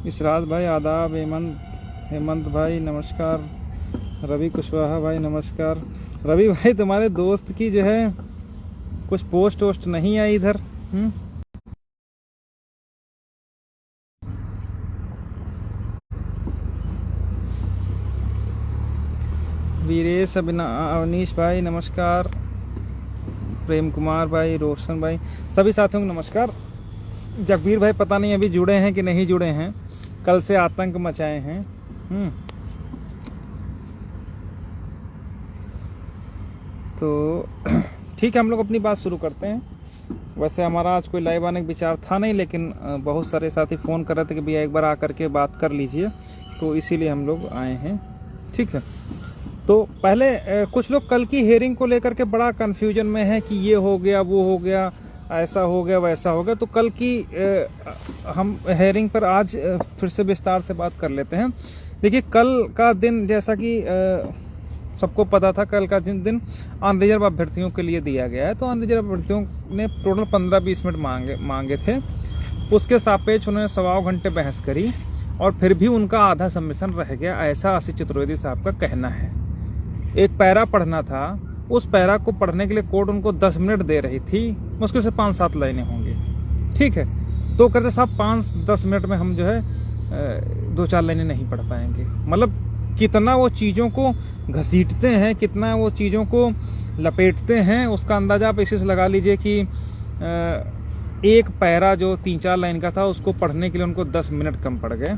इशराज भाई आदाब। हेमंत भाई नमस्कार। रवि कुशवाहा भाई नमस्कार। रवि भाई तुम्हारे दोस्त की जो है कुछ पोस्ट वोस्ट नहीं आई इधर। वीरेश अवनीश भाई नमस्कार। प्रेम कुमार भाई, रोशन भाई, सभी साथियों को नमस्कार। जगबीर भाई पता नहीं अभी जुड़े हैं कि नहीं जुड़े हैं, कल से आतंक मचाए हैं। तो ठीक है, हम लोग अपनी बात शुरू करते हैं। वैसे हमारा आज कोई लाइव आने का विचार था नहीं, लेकिन बहुत सारे साथी फ़ोन कर रहे थे कि भैया एक बार आकर के बात कर लीजिए, तो इसीलिए हम लोग आए हैं। ठीक है, तो पहले कुछ लोग कल की हेयरिंग को लेकर के बड़ा कन्फ्यूजन में है कि ये हो गया, वो हो गया, ऐसा हो गया, वैसा हो गया। तो कल की हम हेयरिंग पर आज फिर से विस्तार से बात कर लेते हैं। देखिए, कल का दिन जैसा कि सबको पता था, कल का दिन अनरिजर्व अभ्यर्थियों के लिए दिया गया है। तो अनरिजर्व अभ्यर्थियों ने टोटल 15-20 मिनट मांगे थे। उसके सापेक्ष उन्होंने 1.25 घंटे बहस करी और फिर भी उनका आधा सबमिशन रह गया, ऐसा आशीष चतुर्वेदी साहब का कहना है। एक पैरा पढ़ना था, उस पैरा को पढ़ने के लिए कोर्ट उनको 10 मिनट दे रही थी, मुश्किल से 5-7 लाइनें होंगी। ठीक है, तो कहते साहब 5-10 मिनट में हम जो है 2-4 लाइनें नहीं पढ़ पाएंगे। मतलब कितना वो चीज़ों को घसीटते हैं, कितना वो चीज़ों को लपेटते हैं, उसका अंदाजा आप इसी से लगा लीजिए कि एक पैरा जो 3-4 लाइन का था उसको पढ़ने के लिए उनको 10 मिनट कम पड़ गए।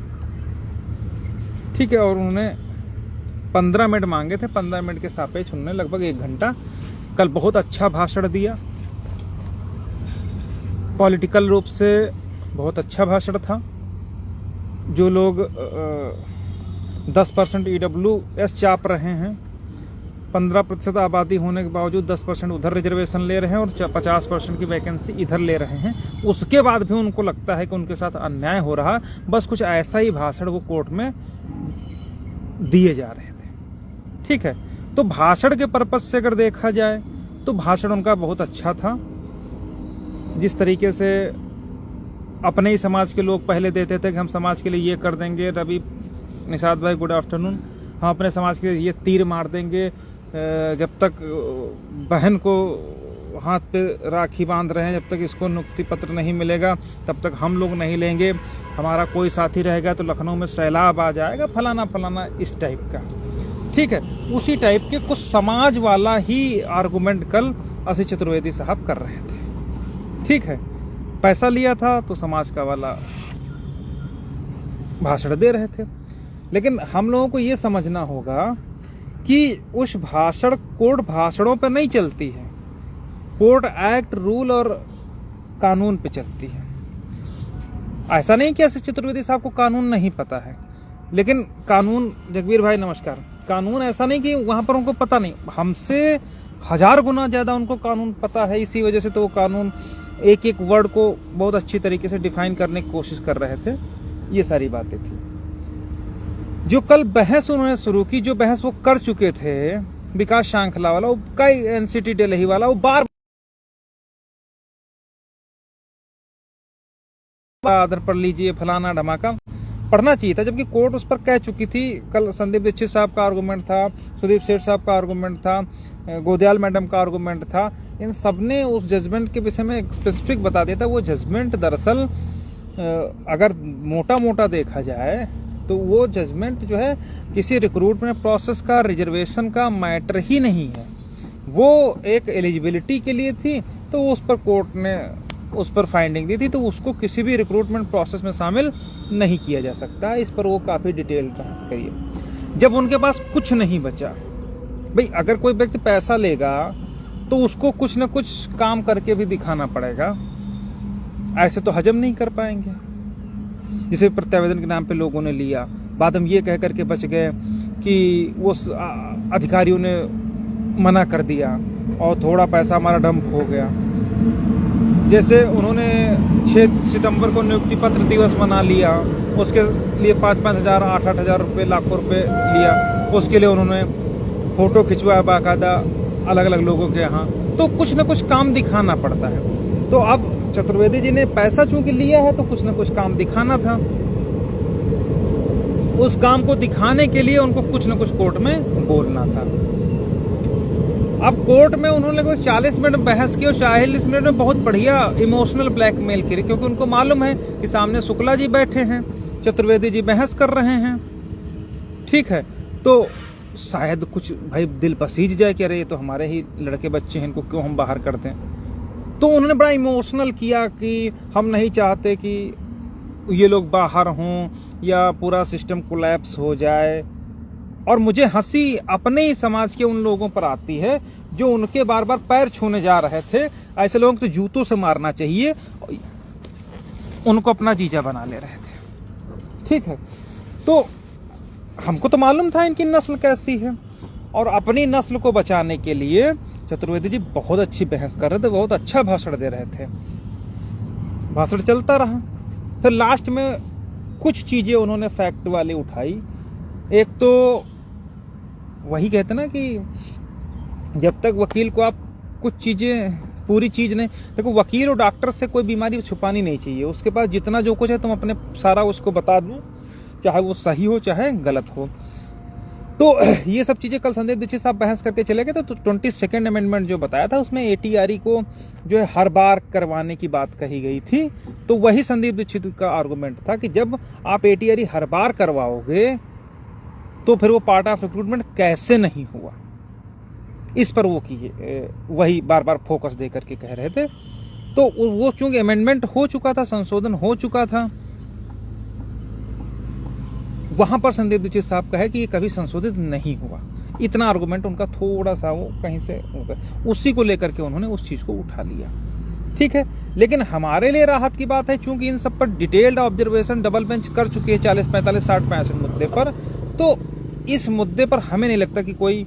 ठीक है, और उन्होंने 15 मिनट मांगे थे। 15 मिनट के सापेक्ष उन्होंने लगभग 1 घंटा कल बहुत अच्छा भाषण दिया। पॉलिटिकल रूप से बहुत अच्छा भाषण था। जो लोग 10% EWS चाप रहे हैं, 15% आबादी होने के बावजूद 10% उधर रिजर्वेशन ले रहे हैं और 50% की वैकेंसी इधर ले रहे हैं, उसके बाद भी उनको लगता है कि उनके साथ अन्याय हो रहा। बस कुछ ऐसा ही भाषण वो कोर्ट में दिए जा रहे थे। ठीक है, तो भाषण के पर्पज से अगर देखा जाए तो भाषण उनका बहुत अच्छा था। जिस तरीके से अपने ही समाज के लोग पहले देते थे कि हम समाज के लिए ये कर देंगे। रवि निषाद भाई गुड आफ्टरनून। हम अपने समाज के लिए ये तीर मार देंगे, जब तक बहन को हाथ पे राखी बांध रहे हैं, जब तक इसको नियुक्ति पत्र नहीं मिलेगा तब तक हम लोग नहीं लेंगे। हमारा कोई साथी रहेगा तो लखनऊ में सैलाब आ जाएगा, फलाना फलाना, इस टाइप का। ठीक है, उसी टाइप के कुछ समाज वाला ही आर्गुमेंट कल आशीष चतुर्वेदी साहब कर रहे थे। ठीक है, पैसा लिया था तो समाज का वाला भाषण दे रहे थे। लेकिन हम लोगों को ये समझना होगा कि उस भाषण, कोर्ट भाषणों पर नहीं चलती है, कोर्ट एक्ट, रूल और कानून पे चलती है। ऐसा नहीं कि आशीष चतुर्वेदी साहब को कानून नहीं पता है, लेकिन कानून, जगबीर भाई नमस्कार, कानून ऐसा नहीं कि वहां पर उनको पता नहीं, हमसे 1000 गुना ज्यादा उनको कानून पता है। इसी वजह से तो वो कानून एक एक वर्ड को बहुत अच्छी तरीके से डिफाइन करने की कोशिश कर रहे थे। ये सारी बातें थी जो कल बहस उन्होंने शुरू की। जो बहस वो कर चुके थे, विकास श्रृंखला वाला, वो कई एनसीटी दिल्ली वाला, वो बार आदर पढ़ लीजिए, फलाना धमाका पढ़ना चाहिए था, जबकि कोर्ट उस पर कह चुकी थी। कल संदीप दीक्षित साहब का आर्गूमेंट था, सुदीप सेठ साहब का आर्गूमेंट था, गोदयाल मैडम का आर्गूमेंट था। इन सबने उस जजमेंट के विषय में स्पेसिफिक बता दिया था। वो जजमेंट दरअसल अगर मोटा मोटा देखा जाए तो वो जजमेंट जो है किसी रिक्रूटमेंट प्रोसेस का, रिजर्वेशन का मैटर ही नहीं है। वो एक एलिजिबिलिटी के लिए थी, तो उस पर कोर्ट ने उस पर फाइंडिंग दी थी, तो उसको किसी भी रिक्रूटमेंट प्रोसेस में शामिल नहीं किया जा सकता। इस पर वो काफ़ी डिटेल बहस करिए। जब उनके पास कुछ नहीं बचा, भाई अगर कोई व्यक्ति पैसा लेगा तो उसको कुछ ना कुछ काम करके भी दिखाना पड़ेगा, ऐसे तो हजम नहीं कर पाएंगे। जिसे प्रत्यावेदन के नाम पे लोगों ने लिया, बाद हम ये कह करके बच गए कि वो अधिकारियों ने मना कर दिया और थोड़ा पैसा हमारा डंप हो गया। जैसे उन्होंने 6 सितंबर को नियुक्ति पत्र दिवस मना लिया, उसके लिए 5-5 हज़ार, 8-8 हज़ार रुपये, लाखों रुपये लिया। उसके लिए उन्होंने फोटो खिंचवाया बाकायदा अलग अलग लोगों के यहाँ। तो कुछ न कुछ काम दिखाना पड़ता है। तो अब चतुर्वेदी जी ने पैसा चूंकि लिया है तो कुछ न कुछ काम दिखाना था। उस काम को दिखाने के लिए उनको कुछ न कुछ कोर्ट में बोलना था। अब कोर्ट में उन्होंने कोई 40 मिनट बहस की और 40 मिनट में बहुत बढ़िया इमोशनल ब्लैकमेल करी, क्योंकि उनको मालूम है कि सामने शुक्ला जी बैठे हैं, चतुर्वेदी जी बहस कर रहे हैं, ठीक है, तो शायद कुछ भाई दिल पसीज जाए कि अरे ये तो हमारे ही लड़के बच्चे हैं, इनको क्यों हम बाहर कर दें। तो उन्होंने बड़ा इमोशनल किया कि हम नहीं चाहते कि ये लोग बाहर हों या पूरा सिस्टम कोलैप्स हो जाए। और मुझे हंसी अपने ही समाज के उन लोगों पर आती है जो उनके बार बार पैर छूने जा रहे थे। ऐसे लोगों को तो जूतों से मारना चाहिए, उनको अपना जीजा बना ले रहे थे, ठीक है। तो हमको तो मालूम था इनकी नस्ल कैसी है, और अपनी नस्ल को बचाने के लिए चतुर्वेदी जी बहुत अच्छी बहस कर रहे थे, बहुत अच्छा भाषण दे रहे थे। भाषण चलता रहा, फिर लास्ट में कुछ चीजें उन्होंने फैक्ट वाली उठाई। एक तो वही कहते ना कि जब तक वकील को आप कुछ चीजें पूरी चीज नहीं, देखो वकील और डॉक्टर से कोई बीमारी छुपानी नहीं चाहिए, उसके पास जितना जो कुछ है तुम अपने सारा उसको बता दो, चाहे वो सही हो चाहे गलत हो। तो ये सब चीजें कल संदीप दीक्षित साहब बहस करके चले गए। तो 22nd अमेंडमेंट जो बताया था उसमें ATRE को जो है हर बार करवाने की बात कही गई थी। तो वही संदीप दीक्षित का आर्गुमेंट था कि जब आप ATRE हर बार करवाओगे तो फिर वो पार्ट ऑफ रिक्रूटमेंट कैसे नहीं हुआ, इस पर वो किए वही बार बार फोकस दे करके कह रहे थे। तो वो चूंकि अमेंडमेंट हो चुका था, संशोधन हो चुका था, वहां पर संदीप दीक्षित साहब का है कि ये कभी संशोधित नहीं हुआ। इतना आर्गुमेंट उनका थोड़ा सा वो कहीं से उसी को लेकर के उन्होंने उस चीज को उठा लिया, ठीक है। लेकिन हमारे लिए राहत की बात है, चूंकि इन सब पर डिटेल्ड ऑब्जर्वेशन डबल बेंच कर चुकी है 40, 45, 60, 65 मुद्दे पर, तो इस मुद्दे पर हमें नहीं लगता कि कोई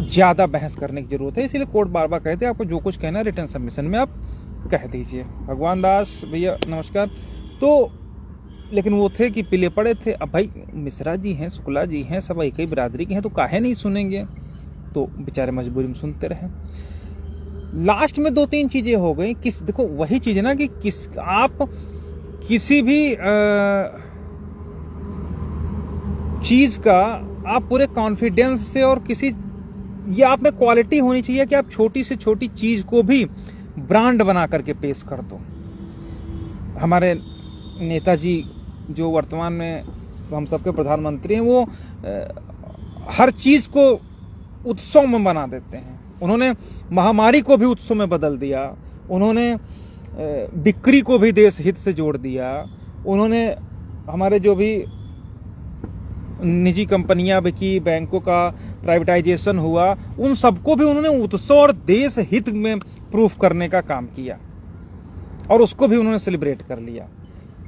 ज्यादा बहस करने की जरूरत है। इसीलिए कोर्ट बार बार कहते हैं आपको जो कुछ कहना है रिटर्न सबमिशन में आप कह दीजिए। भगवान दास भैया नमस्कार। तो लेकिन वो थे कि पीले पड़े थे। अब भाई मिश्रा जी हैं, शुक्ला जी हैं, सब एक ही बिरादरी के हैं, तो काहे नहीं सुनेंगे, तो बेचारे मजबूरी में सुनते रहे। लास्ट में 2-3 चीजें हो गई। देखो वही चीज है ना कि आप किसी भी चीज का आप पूरे कॉन्फिडेंस से और ये आप में क्वालिटी होनी चाहिए कि आप छोटी से छोटी चीज को भी ब्रांड बना करके पेश कर दो। हमारे नेताजी जो वर्तमान में हम सबके प्रधानमंत्री हैं, वो हर चीज को उत्सव में बना देते हैं। उन्होंने महामारी को भी उत्सव में बदल दिया, उन्होंने बिक्री को भी देश हित से जोड़ दिया, उन्होंने हमारे जो भी निजी कंपनियां बिकी, बैंकों का प्राइवेटाइजेशन हुआ, उन सबको भी उन्होंने उत्सव और देश हित में प्रूफ करने का काम किया और उसको भी उन्होंने सेलिब्रेट कर लिया।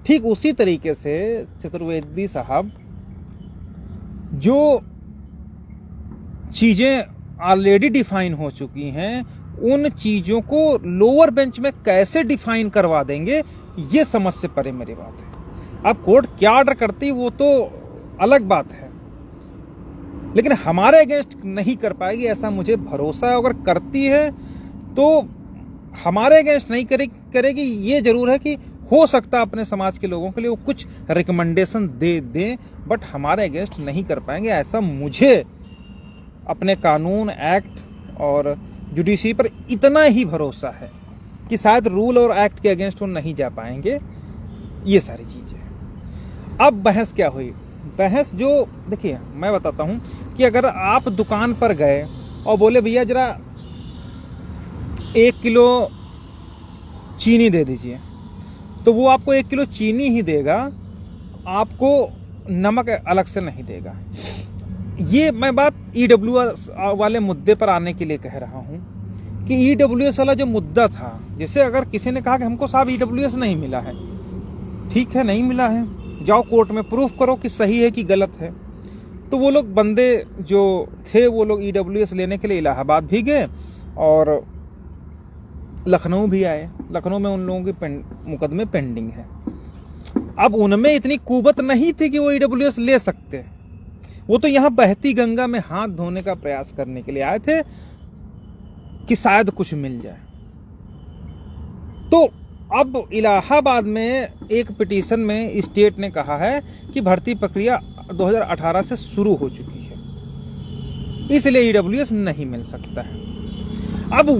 ठीक उसी तरीके से चतुर्वेदी साहब जो चीजें ऑलरेडी डिफाइन हो चुकी हैं, उन चीजों को लोअर बेंच में कैसे डिफाइन करवा देंगे, ये समझ से परे मेरी बात है। अब कोर्ट क्या ऑर्डर करती वो तो अलग बात है, लेकिन हमारे अगेंस्ट नहीं कर पाएगी ऐसा मुझे भरोसा है। अगर करती है तो हमारे अगेंस्ट नहीं करेगी, ये जरूर है कि हो सकता अपने समाज के लोगों के लिए वो कुछ रिकमेंडेशन दे दें, बट हमारे अगेंस्ट नहीं कर पाएंगे, ऐसा मुझे अपने कानून, एक्ट और जुडिशरी पर इतना ही भरोसा है कि शायद रूल और एक्ट के अगेंस्ट वो नहीं जा पाएंगे। ये सारी चीजें। अब बहस क्या हुई? बहस जो देखिए मैं बताता हूं कि अगर आप दुकान पर गए और बोले भैया जरा 1 किलो चीनी दे दीजिए, तो वो आपको 1 किलो चीनी ही देगा, आपको नमक अलग से नहीं देगा। ये मैं बात EWS वाले मुद्दे पर आने के लिए कह रहा हूं कि EWS वाला जो मुद्दा था, जैसे अगर किसी ने कहा कि हमको साहब EWS नहीं मिला है, ठीक है नहीं मिला है, जाओ कोर्ट में प्रूफ करो कि सही है कि गलत है। तो वो लोग बंदे जो थे वो लोग EWS लेने के लिए इलाहाबाद भी गए और लखनऊ भी आए। लखनऊ में उन लोगों के मुकदमे पेंडिंग है। अब उनमें इतनी कुवत नहीं थी कि वो EWS ले सकते, वो तो यहां बहती गंगा में हाथ धोने का प्रयास करने के लिए आए थे कि शायद कुछ मिल जाए। तो अब इलाहाबाद में एक पिटीशन में स्टेट ने कहा है कि भर्ती प्रक्रिया 2018 से शुरू हो चुकी है, इसलिए ईडब्ल्यूएस नहीं मिल सकता है। अब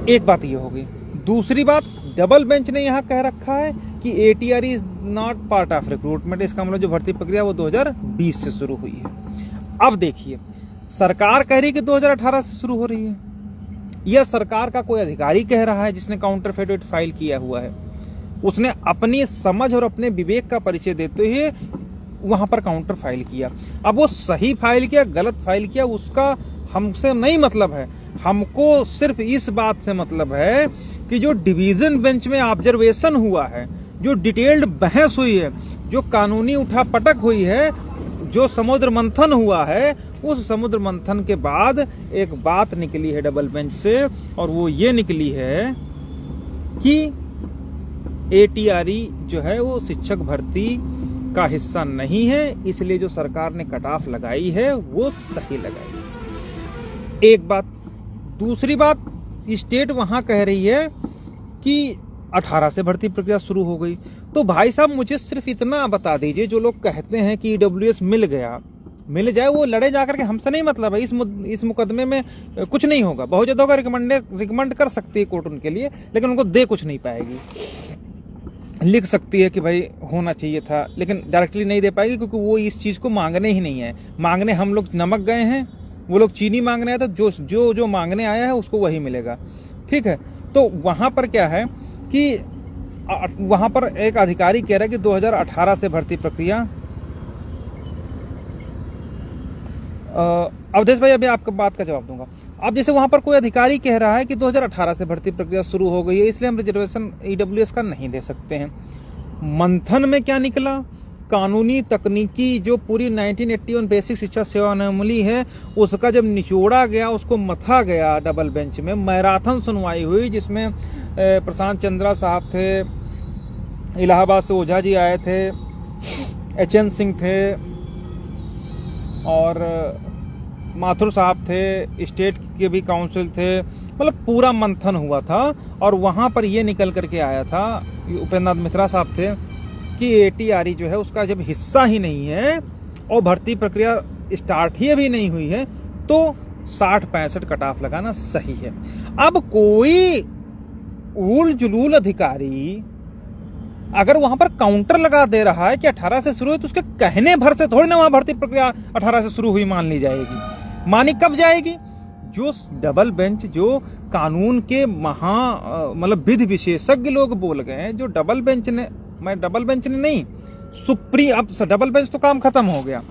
एक बात ये हो गई। दूसरी बात, डबल बेंच ने यहाँ कह रखा है कि ATR is not part of recruitment. इसका मतलब जो भर्ती प्रक्रिया वो 2020 से शुरू हुई है। अब देखिए, सरकार कह रही है कि 2018 से शुरू हो रही है, यह सरकार का कोई अधिकारी कह रहा है जिसने काउंटर एफिडेविट फाइल किया हुआ है, उसने अपनी समझ और अपने विवेक का परिचय देते हुए वहां पर काउंटर फाइल किया। अब वो सही फाइल किया गलत फाइल किया उसका हमसे नहीं मतलब है, हमको सिर्फ इस बात से मतलब है कि जो डिवीजन बेंच में ऑब्जर्वेशन हुआ है, जो डिटेल्ड बहस हुई है, जो कानूनी उठापटक हुई है, जो समुद्र मंथन हुआ है, उस समुद्र मंथन के बाद एक बात निकली है डबल बेंच से, और वो ये निकली है कि एटीआरई जो है वो शिक्षक भर्ती का हिस्सा नहीं है, इसलिए जो सरकार ने कट ऑफ लगाई है वो सही लगाई है। एक बात। दूसरी बात, स्टेट वहां कह रही है कि 18 से भर्ती प्रक्रिया शुरू हो गई। तो भाई साहब मुझे सिर्फ इतना बता दीजिए, जो लोग कहते हैं कि ईडब्ल्यूएस मिल गया, मिल जाए, वो लड़े जाकर के, हमसे नहीं मतलब है। इस मुकदमे में कुछ नहीं होगा, बहुत ज्यादा होगा, रिकमेंड कर सकती है कोर्ट उनके लिए, लेकिन उनको दे कुछ नहीं पाएगी। लिख सकती है कि भाई होना चाहिए था, लेकिन डायरेक्टली नहीं दे पाएगी, क्योंकि वो इस चीज को मांगने ही नहीं है। मांगने हम लोग नमक गए हैं, वो लोग चीनी मांगने आए, तो जो मांगने आया है उसको वही मिलेगा। ठीक है। तो वहां पर क्या है कि वहां पर एक अधिकारी कह रहा है कि 2018 से भर्ती प्रक्रिया। अवधेश भाई अभी आपका बात का जवाब दूंगा। अब जैसे वहां पर कोई अधिकारी कह रहा है कि 2018 से भर्ती प्रक्रिया शुरू हो गई है, इसलिए हम रिजर्वेशन ईडब्ल्यूएस का नहीं दे सकते हैं। मंथन में क्या निकला? कानूनी तकनीकी जो पूरी 1981 बेसिक शिक्षा सेवा अनोमली है, उसका जब निचोड़ा गया, उसको मथा गया डबल बेंच में, मैराथन सुनवाई हुई, जिसमें प्रशांत चंद्रा साहब थे, इलाहाबाद से ओझा जी आए थे, HN सिंह थे, और माथुर साहब थे, स्टेट के भी काउंसिल थे, मतलब पूरा मंथन हुआ था। और वहां पर ये निकल करके आया था, उपेंद्र नाथ मिश्रा साहब थे, कि एटीआरई जो है उसका जब हिस्सा ही नहीं है और भर्ती प्रक्रिया स्टार्ट ही अभी नहीं हुई है, तो 60-65 कट ऑफ लगाना सही है। अब कोई उल जुलूल अधिकारी अगर वहां पर काउंटर लगा दे रहा है कि 18 से शुरू हुई, तो उसके कहने भर से थोड़ी ना वहां भर्ती प्रक्रिया 18 से शुरू हुई मान ली जाएगी। मानी कब जाएगी? जो डबल बेंच, जो कानून के मतलब विधि विशेषज्ञ लोग बोल गए हैं, जो डबल बेंच ने नहीं, अब डबल बेंच तो काम खत्म हो गया,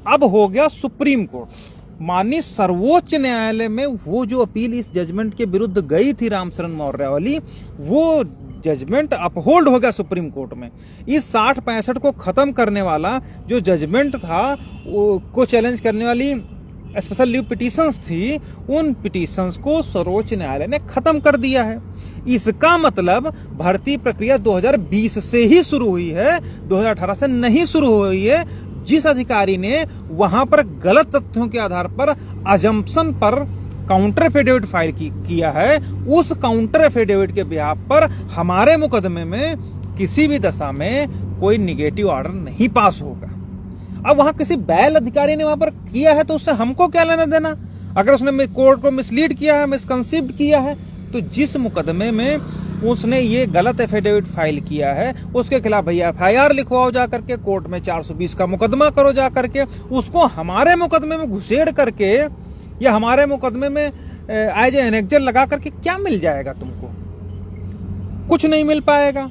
अब हो गया सुप्रीम कोर्ट। माननीय सर्वोच्च न्यायालय में वो जो अपील इस जजमेंट के विरुद्ध गई थी रामशरण मौर्य वाली, वो जजमेंट अपहोल्ड हो गया सुप्रीम कोर्ट में। इस 60-65 को खत्म करने वाला जो जजमेंट था, को चैलेंज करने वाली स्पेशल लीव पिटीशंस थी, उन पिटीशंस को सर्वोच्च न्यायालय ने खत्म कर दिया है। इसका मतलब भर्ती प्रक्रिया 2020 से ही शुरू हुई है, 2018 से नहीं शुरू हुई है। जिस अधिकारी ने वहां पर गलत तथ्यों के आधार पर अजम्पशन पर काउंटर एफिडेविट फाइल किया है, उस काउंटर एफिडेविट के बिहाफ पर हमारे मुकदमे में किसी भी दशा में कोई निगेटिव ऑर्डर नहीं पास होगा। अब वहां किसी बैल अधिकारी ने वहां पर किया है, तो उससे हमको क्या लेना देना? अगर उसने कोर्ट को मिसलीड किया है, मिसकंसीव्ड किया है, तो जिस मुकदमे में उसने ये गलत एफिडेविट फाइल किया है, उसके खिलाफ भैया FIR लिखवाओ जा करके, कोर्ट में 420 का मुकदमा करो जा करके, उसको हमारे मुकदमे में घुसेड़ करके या हमारे मुकदमे में एज एनेक्जर लगा करके क्या मिल जाएगा तुमको? कुछ नहीं मिल पाएगा।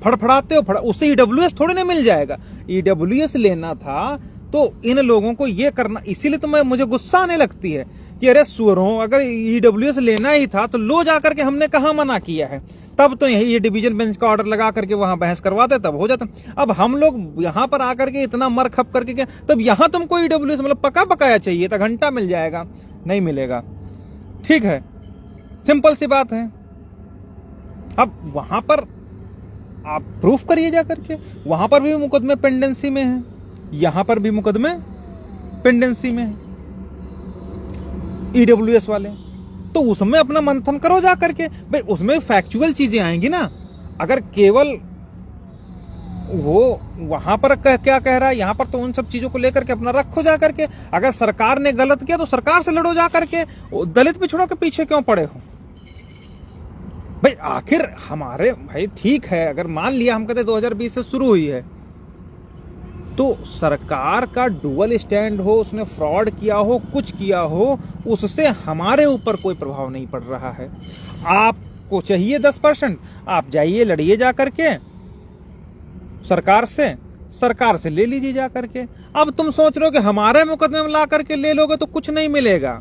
फड़फड़ाते हो उससे ईडब्ल्यूएस थोड़ी ना मिल जाएगा। ईडब्ल्यूएस लेना था तो इन लोगों को ये करना, इसीलिए तो मुझे गुस्सा आने लगती है कि अरे सुअरों, अगर ईडब्ल्यूएस लेना ही था तो लो जा करके हमने कहाँ मना किया है? तब तो यही ये डिवीजन बेंच का ऑर्डर लगा करके वहां बहस करवाते, तब हो जाता। अब हम लोग यहाँ पर आकर के इतना मर खप करके क्या, तब यहाँ तुमको ईडब्ल्यूएस मतलब पका पकाया चाहिए था, घंटा मिल जाएगा, नहीं मिलेगा। ठीक है, सिंपल सी बात है। अब वहां पर आप प्रूफ करिए जा करके, वहां पर भी मुकदमे पेंडेंसी में है, यहां पर भी मुकदमे पेंडेंसी में है ईडब्ल्यूएस वाले। तो उसमें अपना मंथन करो जा करके। भाई उसमें फैक्चुअल चीजें आएंगी ना। अगर केवल वो वहां पर क्या कह रहा है, यहां पर तो उन सब चीजों को लेकर के अपना रखो जा करके। अगर सरकार ने गलत किया तो सरकार से लड़ो जा करके, दलित पिछड़ों के पीछे क्यों पड़े हो भाई? आखिर हमारे भाई ठीक है, अगर मान लिया हम कहते 2020 से शुरू हुई है, तो सरकार का डुअल स्टैंड हो, उसने फ्रॉड किया हो, कुछ किया हो, उससे हमारे ऊपर कोई प्रभाव नहीं पड़ रहा है। आपको चाहिए 10%, आप जाइए लड़िए जा करके सरकार से ले लीजिए जा करके। अब तुम सोच रहे हो कि हमारे मुकदमे में ला करके ले लोगे तो कुछ नहीं मिलेगा,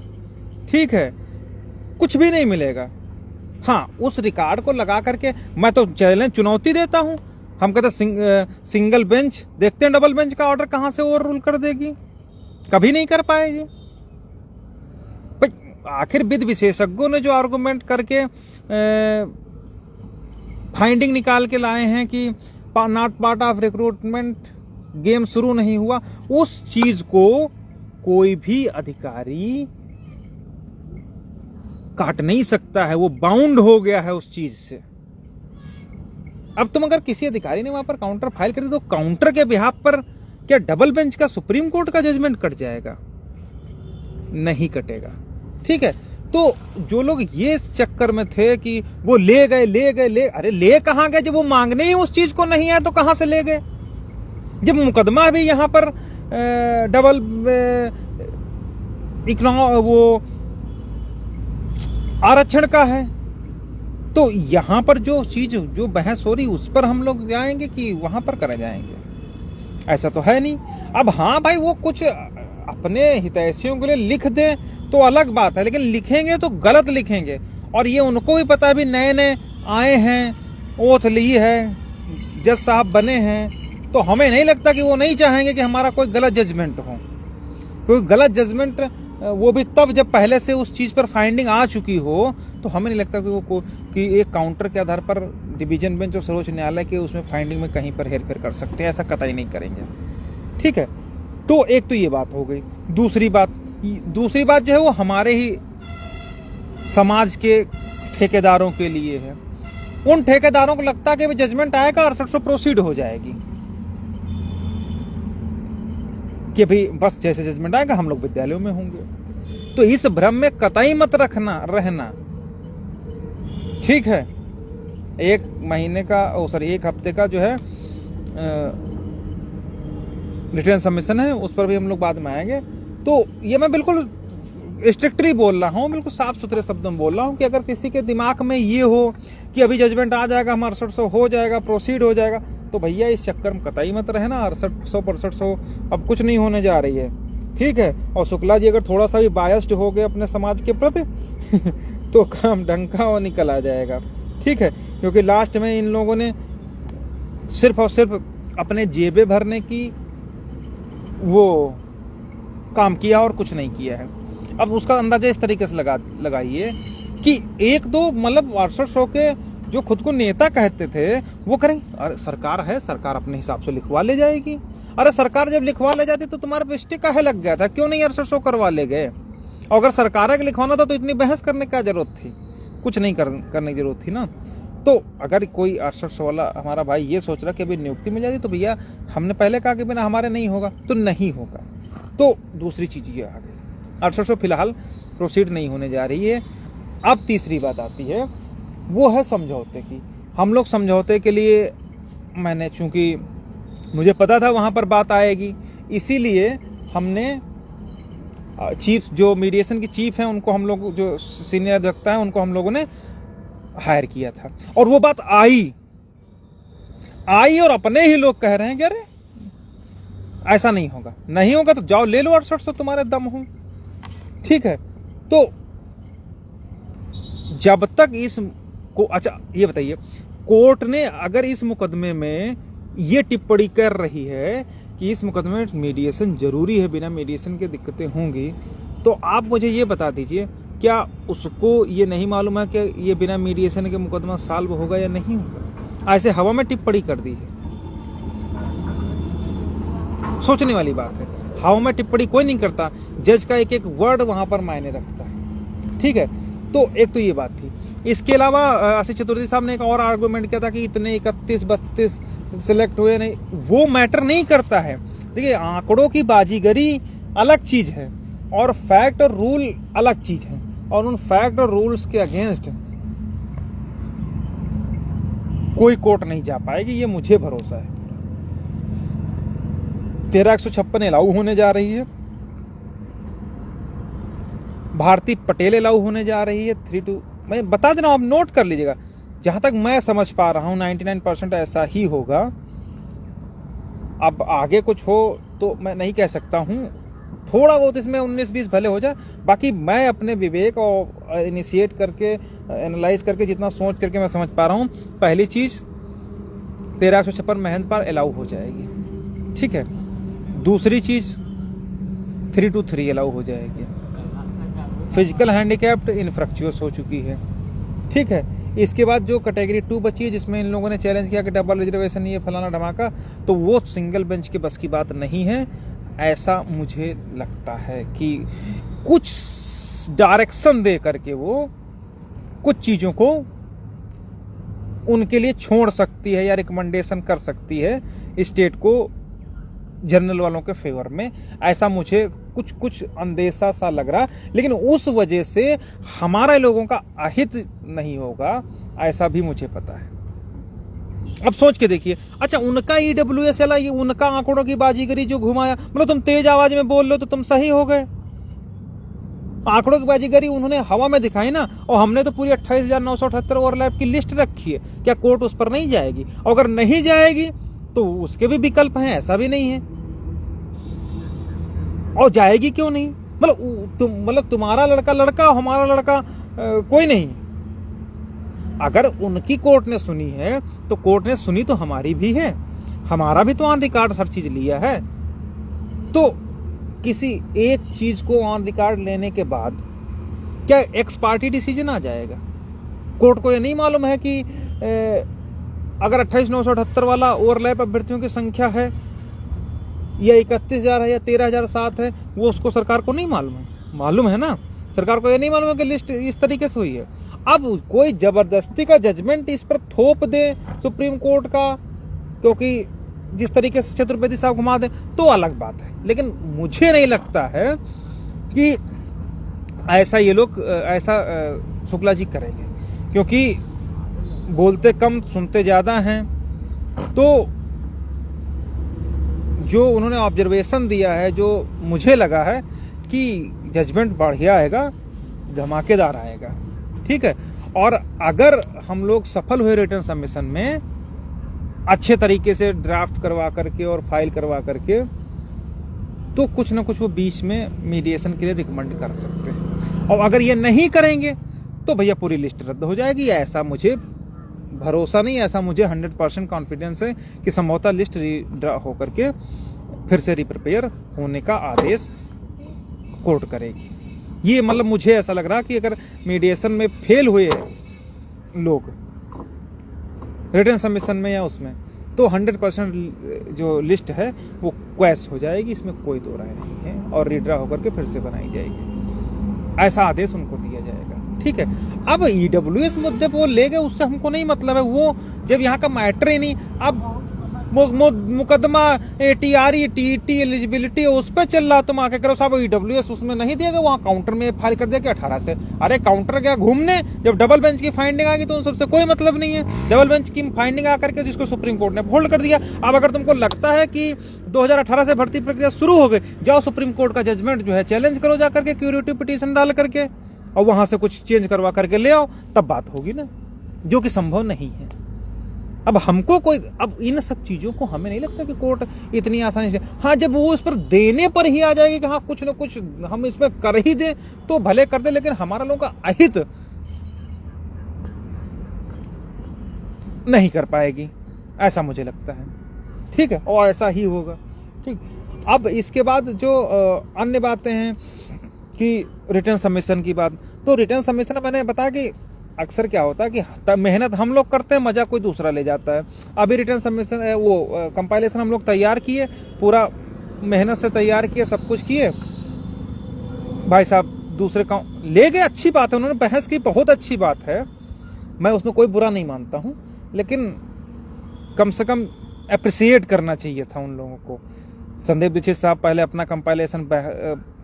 ठीक है, कुछ भी नहीं मिलेगा। हाँ, उस रिकॉर्ड को लगा करके मैं तो चैलेंज चुनौती देता हूं। हम कहते सिंगल बेंच, देखते हैं डबल बेंच का ऑर्डर कहां से ओवर रूल कर देगी, कभी नहीं कर पाएगी। आखिर विद विशेषज्ञों ने जो आर्गुमेंट करके फाइंडिंग निकाल के लाए हैं कि not part of recruitment, game शुरू नहीं हुआ, उस चीज को कोई भी अधिकारी काट नहीं सकता है, वो बाउंड हो गया है उस चीज से। अब तुम अगर किसी अधिकारी ने वहां पर काउंटर फाइल कर दी तो काउंटर के बिहाफ पर क्या डबल बेंच का सुप्रीम कोर्ट का जजमेंट कट जाएगा? नहीं कटेगा, ठीक है। तो जो लोग ये चक्कर में थे कि वो ले गए, अरे ले कहां गए? जब वो मांगने ही उस चीज को नहीं है तो कहां से ले गए? जब मुकदमा भी यहां पर डबल वो आरक्षण का है, तो यहां पर जो चीज जो बहस हो रही उस पर हम लोग जाएंगे कि वहां पर करे जाएंगे? ऐसा तो है नहीं। अब हाँ भाई, वो कुछ अपने हितैषियों के लिए लिख दे तो अलग बात है, लेकिन लिखेंगे तो गलत लिखेंगे। और ये उनको भी पता है, भी नए नए आए हैं, ओथ ली है, जज साहब बने हैं, तो हमें नहीं लगता कि वो नहीं चाहेंगे कि हमारा कोई गलत जजमेंट हो। कोई गलत जजमेंट वो भी तब जब पहले से उस चीज पर फाइंडिंग आ चुकी हो, तो हमें नहीं लगता कि कि एक काउंटर के आधार पर डिवीजन बेंच और सर्वोच्च न्यायालय के उसमें फाइंडिंग में कहीं पर हेरफेर कर सकते हैं, ऐसा कतई नहीं करेंगे, ठीक है। तो एक तो ये बात हो गई। दूसरी बात जो है वो हमारे ही समाज के ठेकेदारों के लिए है। उन ठेकेदारों को लगता है कि जजमेंट आएगा और 6800 प्रोसीड हो जाएगी, कि भाई बस जैसे जजमेंट आएगा हम लोग विद्यालयों में होंगे। तो इस भ्रम में कतई मत रहना, ठीक है। एक हफ्ते का जो है रिटर्न सबमिशन है, उस पर भी हम लोग बाद में आएंगे। तो ये मैं बिल्कुल स्ट्रिक्टली बोल रहा हूँ, बिल्कुल साफ सुथरे शब्दों में बोल रहा हूँ कि अगर किसी के दिमाग में ये हो कि अभी जजमेंट आ जाएगा, हमारा 6800 हो जाएगा, प्रोसीड हो जाएगा, तो भैया इस चक्कर में कतई मत रहना। 6800 अब कुछ नहीं होने जा रही है, ठीक है। और शुक्ला जी अगर थोड़ा सा भी बायस्ड हो गए अपने समाज के प्रति तो काम ढंका और निकल आ जाएगा, ठीक है। क्योंकि लास्ट में इन लोगों ने सिर्फ और सिर्फ अपने जेबें भरने की वो काम किया और कुछ नहीं किया है। अब उसका अंदाजा इस तरीके से लगाइए कि एक दो मतलब 6800 के जो खुद को नेता कहते थे वो करेंगे, अरे सरकार है, सरकार अपने हिसाब से लिखवा ले जाएगी। अरे सरकार जब लिखवा ले जाती तो तुम्हारे पे स्टिक काहे लग गया था, क्यों नहीं 6800 करवा ले गए? और अगर सरकार के लिखवाना था तो इतनी बहस करने की जरूरत थी? कुछ नहीं करने की जरूरत थी ना। तो अगर कोई 6800 वाला हमारा भाई ये सोच रहा कि अभी नियुक्ति मिल जाती, तो भैया हमने पहले कहा कि बिना हमारे नहीं होगा, तो नहीं होगा। तो दूसरी चीज ये आ गई, 6800 फिलहाल प्रोसीड नहीं होने जा रही है। अब तीसरी बात आती है, वो है समझौते की। हम लोग समझौते के लिए, मैंने चूंकि मुझे पता था वहां पर बात आएगी, इसीलिए हमने चीफ, जो मीडिएशन की चीफ हैं, उनको हम लोग, जो सीनियर अधिवक्ता हैं, उनको हम लोगों ने हायर किया था। और वो बात आई और अपने ही लोग कह रहे हैं कि अरे ऐसा नहीं होगा तो जाओ ले लो 6800, तुम्हारे दम हो, ठीक है। तो जब तक अच्छा ये बताइए, कोर्ट ने अगर इस मुकदमे में ये टिप्पणी कर रही है कि इस मुकदमे में मीडिएशन जरूरी है, बिना मीडिएशन के दिक्कतें होंगी, तो आप मुझे ये बता दीजिए, क्या उसको ये नहीं मालूम है कि ये बिना मीडिएशन के मुकदमा सॉल्व होगा या नहीं होगा? ऐसे हवा में टिप्पणी कर दी है। सोचने वाली बात है। हवा में टिप्पणी कोई नहीं करता, जज का एक एक वर्ड वहां पर मायने रखता है, ठीक है। तो एक तो ये बात थी। इसके अलावा आशीष चतुर्वेदी साहब ने एक और आर्गुमेंट किया था कि इतने 31-32 सिलेक्ट हुए, नहीं, वो मैटर नहीं करता है। देखिए, आंकड़ों की बाजीगरी अलग चीज है और फैक्ट और रूल अलग चीज है, और उन फैक्ट और रूल्स के अगेंस्ट कोई कोर्ट नहीं जा पाएगी, ये मुझे भरोसा है। 13,156 अलाउ होने जा रही है, भारती पटेल अलाउ होने जा रही है 3-2। मैं बता देना, आप नोट कर लीजिएगा। जहां तक मैं समझ पा रहा हूं 99% ऐसा ही होगा। अब आगे कुछ हो तो मैं नहीं कह सकता हूं, थोड़ा बहुत इसमें 19-20 भले हो जाए, बाकी मैं अपने विवेक और इनिशिएट करके एनालाइज करके जितना सोच करके मैं समझ पा रहा हूं, पहली चीज 13,156 महंत पार अलाउ हो जाएगी, ठीक है। दूसरी चीज 3-3 अलाउ हो जाएगी। फिजिकल हैंडीकैप्ड इनफ्रक्चुअस हो चुकी है, ठीक है। इसके बाद जो कैटेगरी 2 बची है, जिसमें इन लोगों ने चैलेंज किया कि डबल रिजर्वेशन ये फलाना धमाका, तो वो सिंगल बेंच के बस की बात नहीं है। ऐसा मुझे लगता है कि कुछ डायरेक्शन दे करके वो कुछ चीजों को उनके लिए छोड़ सकती है या रिकमेंडेशन कर सकती है स्टेट को जनरल वालों के फेवर में। ऐसा मुझे कुछ अंदेशा सा लग रहा, लेकिन उस वजह से हमारे लोगों का अहित नहीं होगा, ऐसा भी मुझे पता है। अब सोच के देखिए, अच्छा उनका ईडब्ल्यूएस चला, ये उनका आंकड़ों की बाजीगरी जो घुमाया, मतलब तुम तेज आवाज में बोल लो तो तुम सही हो गए। आंकड़ों की बाजीगरी उन्होंने हवा में दिखाई ना, और हमने तो पूरी 28,978 ओवरलैप की लिस्ट रखी है। क्या कोर्ट उस पर नहीं जाएगी? और अगर नहीं जाएगी तो उसके भी विकल्प हैं, ऐसा भी नहीं है। और जाएगी क्यों नहीं? मतलब तुम्हारा लड़का लड़का, हमारा लड़का कोई नहीं। अगर उनकी कोर्ट ने सुनी है तो कोर्ट ने सुनी तो हमारी भी है, हमारा भी तो ऑन रिकॉर्ड हर चीज लिया है। तो किसी एक चीज को ऑन रिकॉर्ड लेने के बाद क्या एक्स पार्टी डिसीजन आ जाएगा? कोर्ट को ये नहीं मालूम है कि अगर 28,978 वाला ओवरलैप अभ्यर्थियों की संख्या है या 31,000 है या 13,007 है, वो उसको सरकार को नहीं मालूम है? मालूम है ना, सरकार को ये नहीं मालूम है कि लिस्ट इस तरीके से हुई है। अब कोई जबरदस्ती का जजमेंट इस पर थोप दे सुप्रीम कोर्ट का, क्योंकि जिस तरीके से चतुर्वेदी साहब घुमा दे तो अलग बात है, लेकिन मुझे नहीं लगता है कि ऐसा ये लोग ऐसा शुक्ला जी करेंगे, क्योंकि बोलते कम सुनते ज्यादा हैं। तो जो उन्होंने ऑब्जर्वेशन दिया है, जो मुझे लगा है कि जजमेंट बढ़िया आएगा, धमाकेदार आएगा, ठीक है। और अगर हम लोग सफल हुए रिटर्न सबमिशन में अच्छे तरीके से ड्राफ्ट करवा करके और फाइल करवा करके, तो कुछ ना कुछ वो बीच में मीडिएशन के लिए रिकमेंड कर सकते हैं। और अगर ये नहीं करेंगे तो भैया पूरी लिस्ट रद्द हो जाएगी। ऐसा मुझे भरोसा नहीं, ऐसा मुझे 100% कॉन्फिडेंस है कि संभवतः लिस्ट रीड्रा होकर के फिर से रिप्रिपेयर होने का आदेश कोर्ट करेगी। ये मतलब मुझे ऐसा लग रहा कि अगर मीडिएशन में फेल हुए लोग रिटर्न सबमिशन में या उसमें, तो 100% जो लिस्ट है वो क्वैश हो जाएगी, इसमें कोई दो राय नहीं है, और रीड्रा होकर के फिर से बनाई जाएगी। ऐसा आदेश उनको दिया जाएगा, ठीक है। अब ईडब्ल्यूएस मुद्दे पर वो ले गए, उससे हमको नहीं मतलब है, वो जब यहाँ का मैटर ही नहीं। अब मुकदमा ATRE TET एलिजिबिलिटी उस पर चल रहा, तुम आके करो साहब ईडब्ल्यूएस उसमें नहीं दिया गया, वहाँ काउंटर में फाइल कर दिया कि 18 से। अरे काउंटर क्या घूमने, जब डबल बेंच की फाइंडिंग आ गई तो उन सबसे कोई मतलब नहीं है। डबल बेंच की फाइंडिंग आकर के जिसको सुप्रीम कोर्ट ने होल्ड कर दिया। अब अगर तुमको लगता है कि 2018 से भर्ती प्रक्रिया शुरू हो गई, जाओ सुप्रीम कोर्ट का जजमेंट जो है चैलेंज करो जाकर के, क्यूरेटिव पिटीशन डाल करके, और वहां से कुछ चेंज करवा करके ले आओ, तब बात होगी ना, जो कि संभव नहीं है। अब हमको कोई, अब इन सब चीजों को हमें नहीं लगता कि कोर्ट इतनी आसानी से, हाँ जब वो इस पर देने पर ही आ जाएगी कि हाँ कुछ ना कुछ हम इसमें कर ही दे तो भले कर दे, लेकिन हमारा लोगों का अहित नहीं कर पाएगी, ऐसा मुझे लगता है, ठीक है। और ऐसा ही होगा, ठीक। अब इसके बाद जो अन्य बातें हैं कि रिटर्न सबमिशन की बात, तो रिटर्न सबमिशन मैंने बताया कि अक्सर क्या होता है कि मेहनत हम लोग करते हैं, मजा कोई दूसरा ले जाता है। अभी रिटर्न सबमिशन वो कंपाइलेशन हम लोग तैयार किए, पूरा मेहनत से तैयार किए, सब कुछ किए, भाई साहब दूसरे का ले गए, अच्छी बात है, उन्होंने बहस की, बहुत अच्छी बात है, मैं उसमें कोई बुरा नहीं मानता हूँ, लेकिन कम से कम अप्रिसिएट करना चाहिए था उन लोगों को। संदीप दीक्षित साहब पहले अपना कंपाइलेशन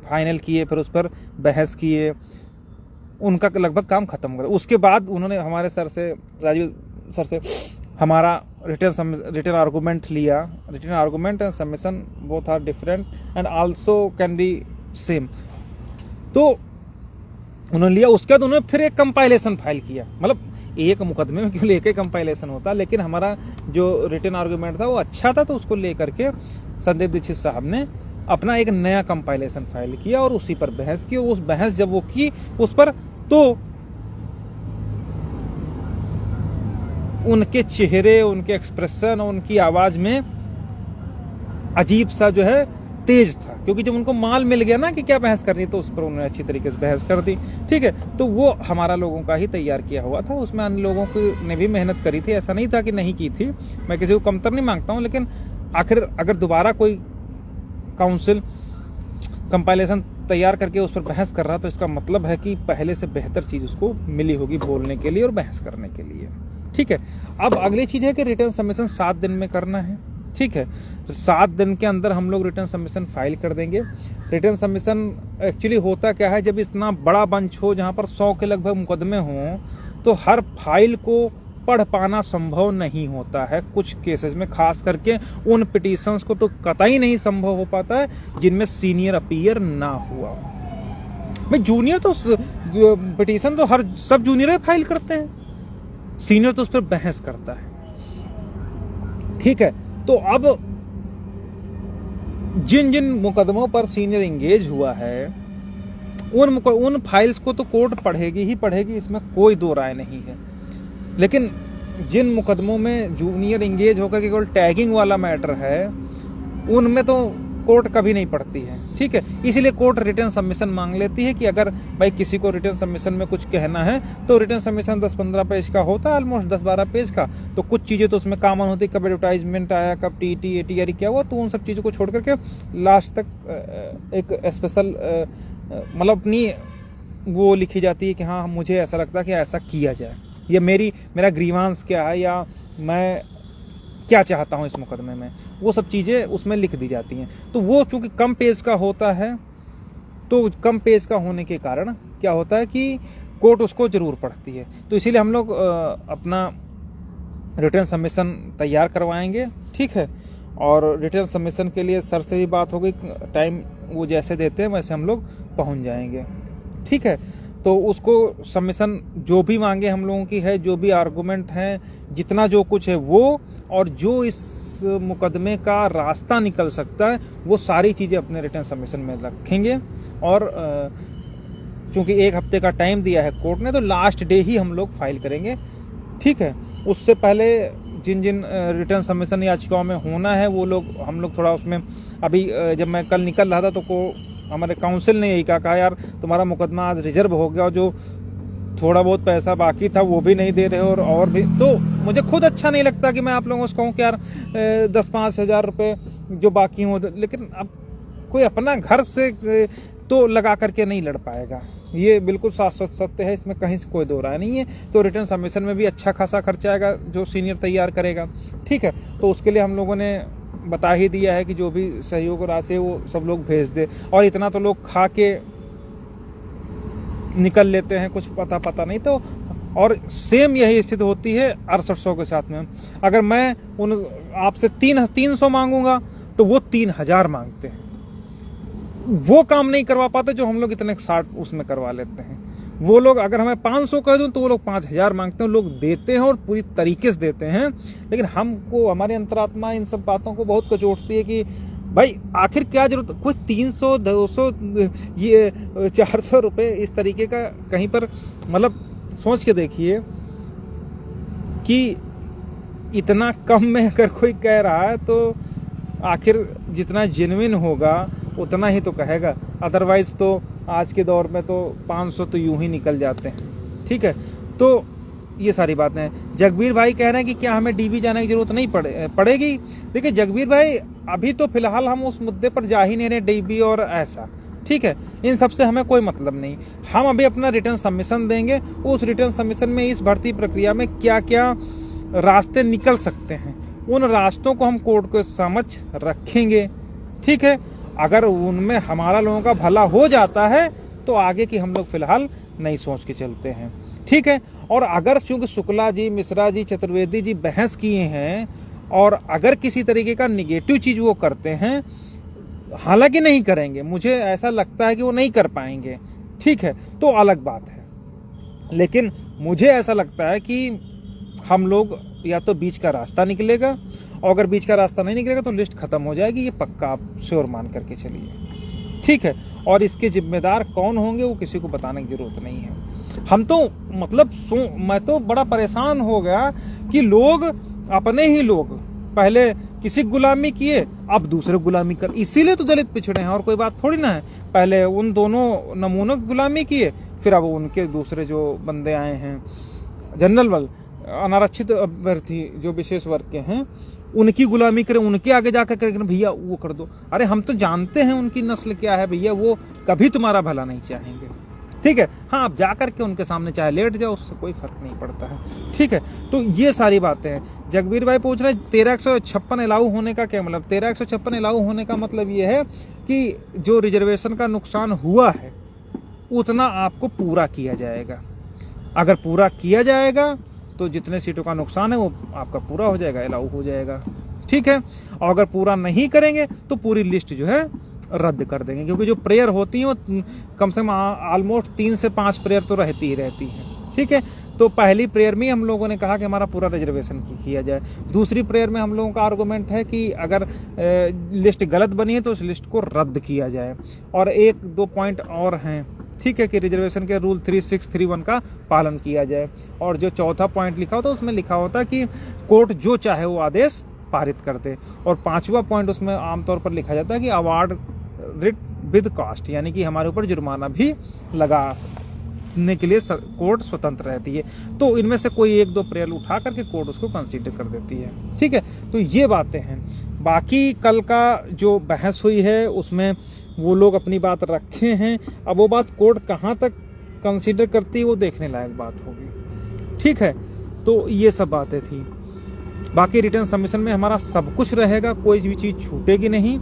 फाइनल किए, फिर उस पर बहस किए, उनका लगभग काम खत्म हो गया। उसके बाद उन्होंने हमारे सर से, राजीव सर से, हमारा रिटर्न आर्गूमेंट लिया। Return argument and submission both are different and also can be same, तो उन्होंने लिया। उसके बाद उन्होंने फिर एक कंपाइलेशन फाइल किया, मतलब एक मुकदमे में केवल एक ही कंपाइलेशन होता, लेकिन हमारा जो रिटर्न आर्गूमेंट था वो अच्छा था, तो उसको लेकर के संदीप दीक्षित साहब ने अपना एक नया कंपाइलेशन फाइल किया और उसी पर बहस की। उस बहस जब वो की उस पर, तो उनके चेहरे, उनके एक्सप्रेशन, उनकी आवाज में अजीब सा जो है तेज था, क्योंकि जब उनको माल मिल गया ना कि क्या बहस करनी, तो उस पर उन्होंने अच्छी तरीके से बहस कर दी। ठीक है, तो वो हमारा लोगों का ही तैयार किया हुआ था, उसमें अन्य लोगों की ने भी मेहनत करी थी, ऐसा नहीं था कि नहीं की थी, मैं किसी को कमतर नहीं मांगता हूँ, लेकिन आखिर अगर दोबारा कोई काउंसिल कंपाइलेशन तैयार करके उस पर बहस कर रहा, तो इसका मतलब है कि पहले से बेहतर चीज़ उसको मिली होगी बोलने के लिए और बहस करने के लिए। ठीक है, अब अगली चीज़ है कि रिटर्न सबमिशन 7 दिन में करना है। ठीक है, तो 7 दिन के अंदर हम लोग रिटर्न सबमिशन फाइल कर देंगे। रिटर्न सबमिशन एक्चुअली होता क्या है, जब इतना बड़ा बंच हो जहाँ पर 100 के लगभग मुकदमे हों, तो हर फाइल को पढ़ पाना संभव नहीं होता है। कुछ केसेस में खास करके उन पिटीशंस को तो कतई नहीं संभव हो पाता है जिनमें सीनियर अपीयर ना हुआ। भाई जूनियर तो पिटीशन तो हर सब जूनियर फाइल करते हैं, सीनियर तो उस पर बहस करता है। ठीक है, तो अब जिन जिन मुकदमों पर सीनियर एंगेज हुआ है उन फाइल्स को तो कोर्ट पढ़ेगी ही पढ़ेगी, इसमें कोई दो राय नहीं है। लेकिन जिन मुकदमों में जूनियर एंगेज होकर केवल टैगिंग वाला मैटर है, उनमें तो कोर्ट कभी नहीं पढ़ती है। ठीक है, इसीलिए कोर्ट रिटर्न सबमिशन मांग लेती है कि अगर भाई किसी को रिटर्न सबमिशन में कुछ कहना है, तो रिटर्न सबमिशन 10-15 पेज का होता है, ऑलमोस्ट 10-12 पेज का, तो कुछ चीज़ें तो उसमें कॉमन होती है, कब एडवर्टाइजमेंट आया, कब टीटी एटीआर क्या हुआ, तो उन सब चीज़ों को छोड़ करके लास्ट तक एक स्पेशल मतलब अपनी वो लिखी जाती है कि हाँ मुझे ऐसा लगता है कि ऐसा किया जाए, या मेरा ग्रीवांस क्या है, या मैं क्या चाहता हूँ इस मुकदमे में, वो सब चीज़ें उसमें लिख दी जाती हैं। तो वो चूँकि कम पेज का होता है, तो कम पेज का होने के कारण क्या होता है कि कोर्ट उसको ज़रूर पढ़ती है। तो इसीलिए हम लोग अपना रिटर्न सबमिशन तैयार करवाएंगे। ठीक है, और रिटर्न सबमिशन के लिए सर से भी बात हो गई, टाइम वो जैसे देते हैं वैसे हम लोग पहुँच जाएंगे। ठीक है, तो उसको सबमिशन जो भी मांगे हम लोगों की है, जो भी आर्गूमेंट हैं, जितना जो कुछ है वो, और जो इस मुकदमे का रास्ता निकल सकता है, वो सारी चीज़ें अपने रिटर्न सबमिशन में रखेंगे। और चूँकि 1 हफ्ते का टाइम दिया है कोर्ट ने, तो लास्ट डे ही हम लोग फाइल करेंगे। ठीक है, उससे पहले जिन जिन रिटर्न सबमिशन याचिकाओं में होना है वो लोग हम लोग थोड़ा उसमें, अभी जब मैं कल निकल रहा था तो हमारे काउंसिल ने यही कहा यार तुम्हारा मुकदमा आज रिजर्व हो गया, और जो थोड़ा बहुत पैसा बाकी था वो भी नहीं दे रहे हो, और भी, तो मुझे खुद अच्छा नहीं लगता कि मैं आप लोगों से कहूँ कि यार 10-5 हज़ार रुपये जो बाकी हो, लेकिन अब कोई अपना घर से तो लगा करके नहीं लड़ पाएगा, ये बिल्कुल शाश्वत सत्य है, इसमें कहीं से कोई दो राय नहीं है। तो रिटर्न सबमिशन में भी अच्छा खासा खर्चा आएगा जो सीनियर तैयार करेगा। ठीक है, तो उसके लिए हम लोगों ने बता ही दिया है कि जो भी सहयोग राशि है वो सब लोग भेज दे, और इतना तो लोग खा के निकल लेते हैं, कुछ पता नहीं। तो और सेम यही स्थिति होती है 6800 के साथ में। अगर मैं उन आपसे 300 मांगूंगा तो वो 3000 मांगते हैं, वो काम नहीं करवा पाते जो हम लोग इतने 60 उसमें करवा लेते हैं। वो लोग अगर हमें 500 कह दूं तो वो लोग 5000 मांगते हैं, लोग देते हैं और पूरी तरीके से देते हैं। लेकिन हमको, हमारी अंतरात्मा इन सब बातों को बहुत कचोटती है कि भाई आखिर क्या जरूरत, कोई 300 200 ये 400 रुपये इस तरीके का कहीं पर, मतलब सोच के देखिए कि इतना कम में अगर कोई कह रहा है तो आखिर जितना जेन्युइन होगा उतना ही तो कहेगा, अदरवाइज तो आज के दौर में तो 500 तो यूं ही निकल जाते हैं। ठीक है, तो ये सारी बातें हैं। जगबीर भाई कह रहे हैं कि क्या हमें डीबी जाने की जरूरत नहीं पड़ेगी। देखिए जगबीर भाई, अभी तो फिलहाल हम उस मुद्दे पर जा ही नहीं रहे, डीबी और ऐसा। ठीक है, इन सब से हमें कोई मतलब नहीं। हम अभी अपना रिटर्न सबमिशन देंगे, उस रिटर्न सबमिशन में इस भर्ती प्रक्रिया में क्या क्या रास्ते निकल सकते हैं, उन रास्तों को हम कोर्ट के समक्ष रखेंगे। ठीक है, अगर उनमें हमारा लोगों का भला हो जाता है तो आगे की हम लोग फिलहाल नहीं सोच के चलते हैं। ठीक है, और अगर चूंकि शुक्ला जी, मिश्रा जी, चतुर्वेदी जी बहस किए हैं और अगर किसी तरीके का निगेटिव चीज वो करते हैं, हालांकि नहीं करेंगे, मुझे ऐसा लगता है कि वो नहीं कर पाएंगे, ठीक है, तो अलग बात है। लेकिन मुझे ऐसा लगता है कि हम लोग या तो बीच का रास्ता निकलेगा, और अगर बीच का रास्ता नहीं निकलेगा तो लिस्ट खत्म हो जाएगी, ये पक्का आप श्योर मान करके चलिए। ठीक है, और इसके जिम्मेदार कौन होंगे वो किसी को बताने की जरूरत नहीं है। हम तो मतलब मैं तो बड़ा परेशान हो गया कि लोग अपने ही लोग पहले किसी गुलामी किए, अब दूसरे गुलामी कर, इसीलिए तो दलित पिछड़े हैं, और कोई बात थोड़ी ना है। पहले उन दोनों नमूनों की गुलामी किए, फिर अब उनके दूसरे जो बंदे आए हैं जनरल वाल अनारक्षित अभ्यर्थी जो विशेष वर्ग के हैं, उनकी गुलामी करें, उनके आगे जाकर करें भैया वो कर दो। अरे हम तो जानते हैं उनकी नस्ल क्या है भैया, वो कभी तुम्हारा भला नहीं चाहेंगे। ठीक है, हाँ आप जा करके उनके सामने चाहे लेट जाओ, उससे कोई फर्क नहीं पड़ता है। ठीक है, तो ये सारी बातें हैं। जगबीर भाई पूछ रहे 13,156 अलाउ होने का क्या मतलब? 13,156 अलाउ होने का मतलब ये है कि जो रिजर्वेशन का नुकसान हुआ है उतना आपको पूरा किया जाएगा। अगर पूरा किया जाएगा तो जितने सीटों का नुकसान है वो आपका पूरा हो जाएगा, अलाउ हो जाएगा। ठीक है, और अगर पूरा नहीं करेंगे तो पूरी लिस्ट जो है रद्द कर देंगे, क्योंकि जो प्रेयर होती है वो कम से कम ऑलमोस्ट 3 से 5 प्रेयर तो रहती ही रहती है। ठीक है, तो पहली प्रेयर में हम लोगों ने कहा कि हमारा पूरा रिजर्वेशन किया जाए। दूसरी प्रेयर में हम लोगों का आर्गूमेंट है कि अगर लिस्ट गलत बनी है तो उस लिस्ट को रद्द किया जाए। और 1-2 पॉइंट और हैं, ठीक है, कि रिजर्वेशन के रूल 3631 का पालन किया जाए। और जो चौथा पॉइंट लिखा होता है उसमें लिखा होता है कि कोर्ट जो चाहे वो आदेश पारित कर दे। और 5वां पॉइंट उसमें आमतौर पर लिखा जाता है कि अवार्ड रिट विद कॉस्ट, यानी कि हमारे ऊपर जुर्माना भी लगाने के लिए कोर्ट स्वतंत्र रहती है। तो इनमें से कोई 1-2 प्रेयर उठा करके कोर्ट उसको कंसीडर कर देती है। ठीक है, तो ये बातें हैं। बाकी कल का जो बहस हुई है उसमें वो लोग अपनी बात रखे हैं, अब वो बात कोर्ट कहाँ तक कंसीडर करती है वो देखने लायक बात होगी। ठीक है, तो ये सब बातें थी। बाकी रिटर्न सबमिशन में हमारा सब कुछ रहेगा, कोई भी चीज़ छूटेगी नहीं।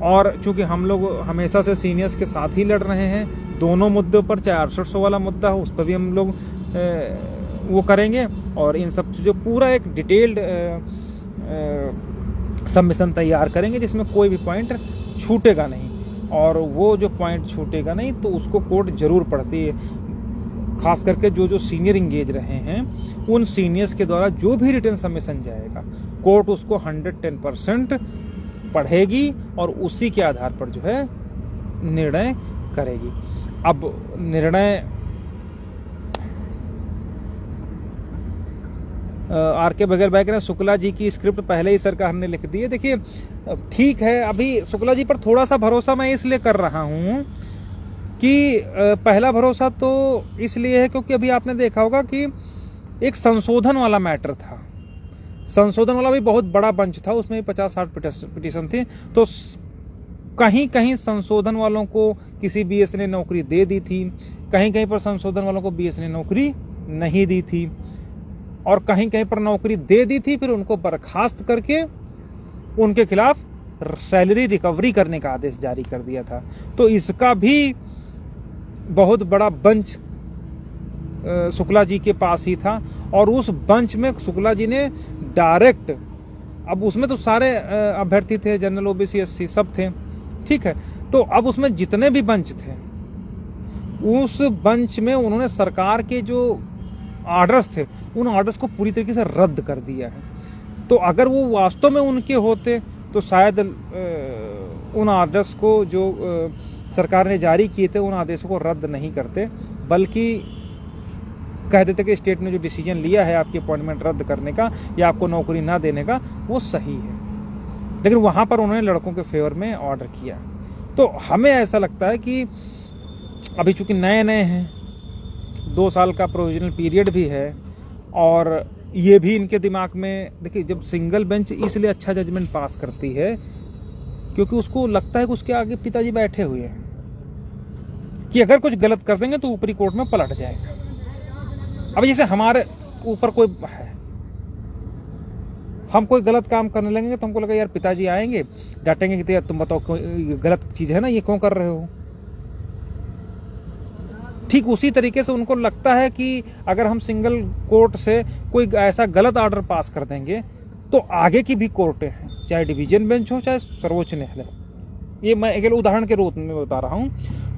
और चूंकि हम लोग हमेशा से सीनियर्स के साथ ही लड़ रहे हैं, दोनों मुद्दों पर, चाहे 6800 वाला मुद्दा हो उस पर भी हम लोग वो करेंगे। और इन सब जो पूरा एक डिटेल्ड सबमिशन तैयार करेंगे जिसमें कोई भी पॉइंट छूटेगा नहीं। और वो जो पॉइंट छूटेगा नहीं तो उसको कोर्ट जरूर पढ़ती है। खास करके जो सीनियर इंगेज रहे हैं उन सीनियर्स के द्वारा जो भी रिटर्न सबमिशन जाएगा, कोर्ट उसको 110% पढ़ेगी और उसी के आधार पर जो है निर्णय करेगी। अब निर्णय आर के बगैर बैग ने शुक्ला जी की स्क्रिप्ट पहले ही सरकार ने लिख दी है। देखिए ठीक है, अभी शुक्ला जी पर थोड़ा सा भरोसा मैं इसलिए कर रहा हूँ कि पहला भरोसा तो इसलिए है क्योंकि अभी आपने देखा होगा कि एक संशोधन वाला मैटर था, संशोधन वाला भी बहुत बड़ा बंच था, उसमें 50-60 पिटीशन थी। तो कहीं कहीं संशोधन वालों को किसी बीएस ने नौकरी दे दी थी, कहीं कहीं पर संशोधन वालों को बीएस ने नौकरी नहीं दी थी, और कहीं कहीं पर नौकरी दे दी थी फिर उनको बर्खास्त करके उनके खिलाफ सैलरी रिकवरी करने का आदेश जारी कर दिया था। तो इसका भी बहुत बड़ा बंच शुक्ला जी के पास ही था, और उस बंच में शुक्ला जी ने डायरेक्ट, अब उसमें तो सारे अभ्यर्थी थे, जनरल, ओबीसी, एससी सब थे। ठीक है, तो अब उसमें जितने भी बंच थे उस बंच में उन्होंने सरकार के जो ऑर्डर्स थे उन ऑर्डर्स को पूरी तरीके से रद्द कर दिया है। तो अगर वो वास्तव में उनके होते तो शायद उन ऑर्डर्स को जो सरकार ने जारी किए थे उन आदेशों को रद्द नहीं करते, बल्कि कह देते कि स्टेट ने जो डिसीजन लिया है आपकी अपॉइंटमेंट रद्द करने का या आपको नौकरी ना देने का वो सही है। लेकिन वहाँ पर उन्होंने लड़कों के फेवर में ऑर्डर किया। तो हमें ऐसा लगता है कि अभी चूंकि नए नए हैं, 2 साल का प्रोविजनल पीरियड भी है, और ये भी इनके दिमाग में, देखिए जब सिंगल बेंच इसलिए अच्छा जजमेंट पास करती है क्योंकि उसको लगता है कि उसके आगे पिताजी बैठे हुए हैं, कि अगर कुछ गलत कर देंगे तो ऊपरी कोर्ट में पलट जाएगा। अब जैसे हमारे ऊपर कोई है, हम कोई गलत काम करने लगेंगे तो हमको लगा यार पिताजी आएंगे डांटेंगे कि तुम बताओ कोई गलत चीज है ना, ये क्यों कर रहे हो। ठीक उसी तरीके से उनको लगता है कि अगर हम सिंगल कोर्ट से कोई ऐसा गलत ऑर्डर पास कर देंगे तो आगे की भी कोर्टें हैं, चाहे डिवीजन बेंच हो चाहे सर्वोच्च न्यायालय, ये मैं एक उदाहरण के रूप में बता रहा हूं,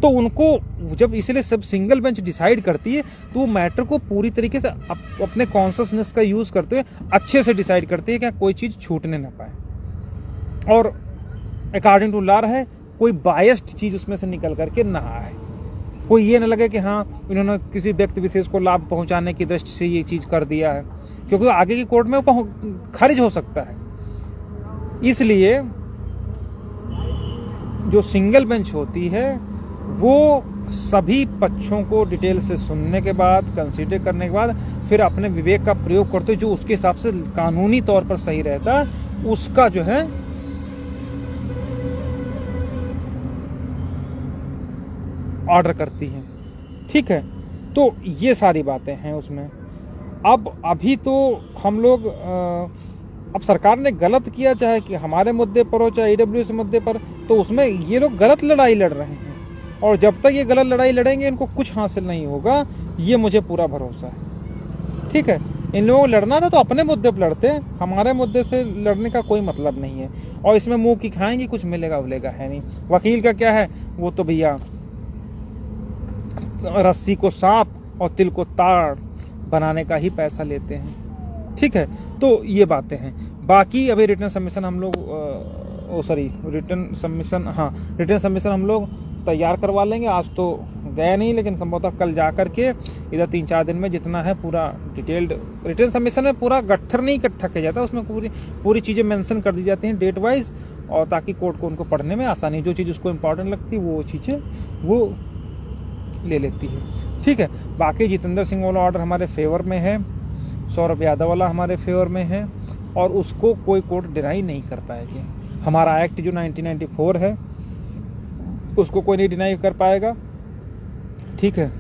तो उनको जब इसलिए सब सिंगल बेंच डिसाइड करती है तो वो मैटर को पूरी तरीके से अपने कॉन्शसनेस का यूज करते हुए अच्छे से डिसाइड करती है कि कोई चीज छूटने ना पाए और अकॉर्डिंग टू लॉ है, कोई बायस्ड चीज उसमें से निकल करके ना आए, कोई ये ना लगे कि हाँ इन्होंने किसी व्यक्ति विशेष को लाभ पहुंचाने की दृष्टि से ये चीज कर दिया है, क्योंकि आगे की कोर्ट में वो खारिज हो सकता है। इसलिए जो सिंगल बेंच होती है वो सभी पक्षों को डिटेल से सुनने के बाद, कंसीडर करने के बाद फिर अपने विवेक का प्रयोग करते हुए जो उसके हिसाब से कानूनी तौर पर सही रहता है उसका जो है ऑर्डर करती है। ठीक है, तो ये सारी बातें हैं उसमें। अब अभी तो हम लोग अब सरकार ने गलत किया, चाहे कि हमारे मुद्दे पर हो चाहे ईडब्ल्यूएस मुद्दे पर, तो उसमें ये लोग गलत लड़ाई लड़ रहे हैं और जब तक ये गलत लड़ाई लड़ेंगे इनको कुछ हासिल नहीं होगा, ये मुझे पूरा भरोसा है। ठीक है, इन लोगों को लड़ना था तो अपने मुद्दे पर लड़ते, हमारे मुद्दे से लड़ने का कोई मतलब नहीं है। और इसमें मुंह की खाएंगे, कुछ मिलेगा उलेगा है नहीं। वकील का क्या है, वो तो भैया रस्सी को सांप और तिल को ताड़ बनाने का ही पैसा लेते हैं। ठीक है, तो ये बातें हैं। बाकी अभी रिटर्न सबमिशन हम लोग रिटर्न सबमिशन हम लोग तैयार करवा लेंगे। आज तो गया नहीं, लेकिन संभवतः कल जा करके इधर 3-4 दिन में जितना है पूरा डिटेल्ड रिटर्न सबमिशन में पूरा गट्ठर नहीं इकट्ठा किया जाता, उसमें पूरी चीज़ें मेंशन कर दी जाती हैं डेट वाइज, और ताकि कोर्ट को उनको पढ़ने में आसानी, जो चीज़ उसको इम्पोर्टेंट लगती है वो चीज़ें वो ले लेती है। ठीक है, बाकी जितेंद्र सिंह वाला ऑर्डर हमारे फेवर में है, सौरभ यादव वाला हमारे फेवर में है और उसको कोई कोर्ट डिनाई नहीं कर पाएगी। हमारा एक्ट जो 1994 है उसको कोई नहीं डिनाई कर पाएगा। ठीक है,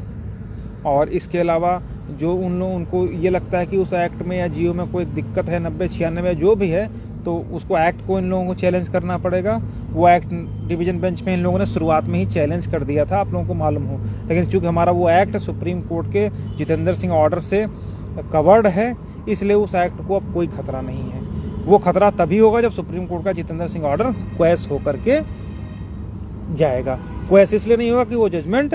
और इसके अलावा जो उनको ये लगता है कि उस एक्ट में या जियो में कोई दिक्कत है 90-96 या जो भी है, तो उसको एक्ट को इन लोगों को चैलेंज करना पड़ेगा। वो एक्ट डिवीजन बेंच में इन लोगों ने शुरुआत में ही चैलेंज कर दिया था, आप लोगों को मालूम हो, लेकिन चूंकि हमारा वो एक्ट सुप्रीम कोर्ट के जितेंद्र सिंह ऑर्डर से कवर्ड है, इसलिए उस एक्ट को अब कोई खतरा नहीं है। वो खतरा तभी होगा जब सुप्रीम कोर्ट का जितेंद्र सिंह ऑर्डर क्वैश होकर के जाएगा। क्वैश इसलिए नहीं होगा कि वो जजमेंट